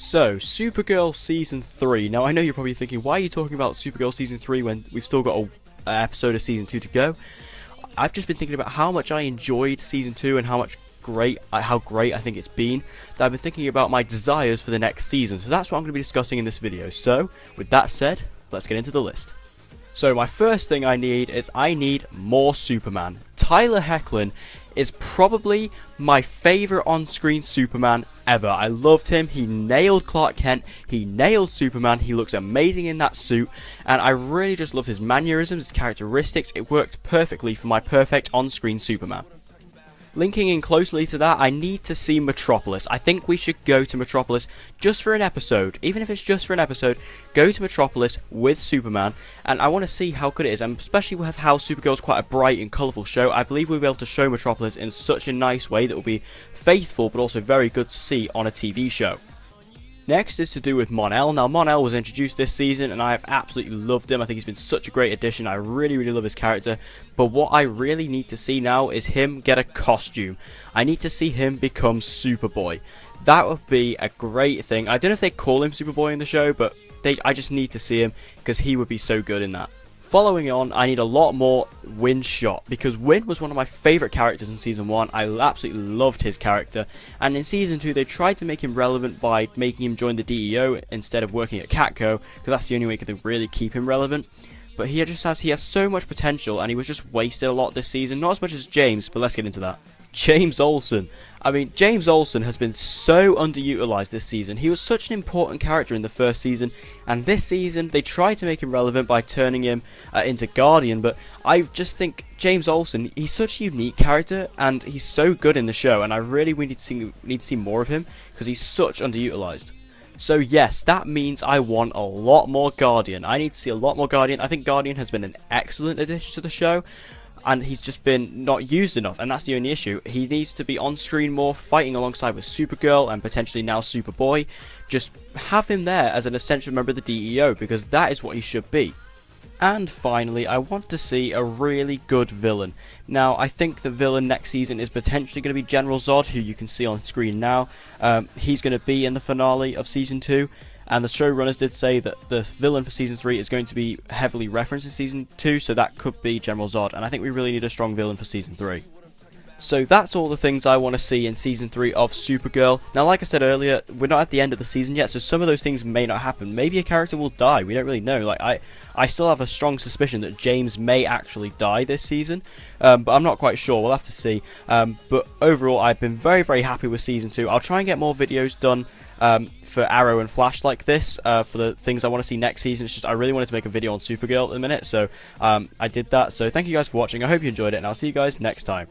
So, Supergirl Season 3. Now, I know you're probably thinking, why are you talking about Supergirl Season 3 when we've still got an episode of Season 2 to go? I've just been thinking about how much I enjoyed Season 2 and how great I think it's been, that I've been thinking about my desires for the next season. So that's what I'm going to be discussing in this video. So, with that said, let's get into the list. So my first thing I need more Superman. Tyler Hoechlin is probably my favourite on-screen Superman ever. I loved him. He nailed Clark Kent. He nailed Superman. He looks amazing in that suit. And I really just loved his mannerisms, his characteristics. It worked perfectly for my perfect on-screen Superman. Linking in closely to that, I need to see Metropolis. I think we should go to Metropolis just for an episode. Even if it's just for an episode, go to Metropolis with Superman, and I want to see how good it is, and especially with how Supergirl is quite a bright and colourful show. I believe we'll be able to show Metropolis in such a nice way that will be faithful, but also very good to see on a TV show. Next is to do with MonEl. Now, MonEl was introduced this season, and I have absolutely loved him. I think he's been such a great addition. I really love his character. But what I really need to see now is him get a costume. I need to see him become Superboy. That would be a great thing. I don't know if they call him Superboy in the show, but I just need to see him because he would be so good in that. Following on, I need a lot more Windshot, because Wind was one of my favourite characters in Season 1. I absolutely loved his character, and in Season 2 they tried to make him relevant by making him join the DEO instead of working at Catco, because that's the only way they could really keep him relevant. But he has so much potential, and he was just wasted a lot this season. Not as much as James, but let's get into that. James Olsen. I mean, James Olsen has been so underutilized this season. He was such an important character in the first season, and this season they tried to make him relevant by turning him into Guardian, but I just think James Olsen, he's such a unique character, and he's so good in the show, and we need to see more of him, because he's such underutilized. So yes, that means I want a lot more Guardian. I need to see a lot more Guardian. I think Guardian has been an excellent addition to the show, and he's just been not used enough, and that's the only issue. He needs to be on screen more, fighting alongside with Supergirl and potentially now Superboy. Just have him there as an essential member of the DEO, because that is what he should be. And finally, I want to see a really good villain. Now, I think the villain next season is potentially going to be General Zod, who you can see on screen now. He's going to be in the finale of Season 2. And the showrunners did say that the villain for Season 3 is going to be heavily referenced in Season 2, so that could be General Zod, and I think we really need a strong villain for Season 3. So that's all the things I want to see in Season 3 of Supergirl. Now, like I said earlier, we're not at the end of the season yet, so some of those things may not happen. Maybe a character will die, we don't really know. Like, I still have a strong suspicion that James may actually die this season, but I'm not quite sure, we'll have to see. But overall, I've been very happy with Season 2. I'll try and get more videos done for Arrow and Flash like this, for the things I want to see next season. It's just I really wanted to make a video on Supergirl at the minute, so I did that. So thank you guys for watching, I hope you enjoyed it, and I'll see you guys next time.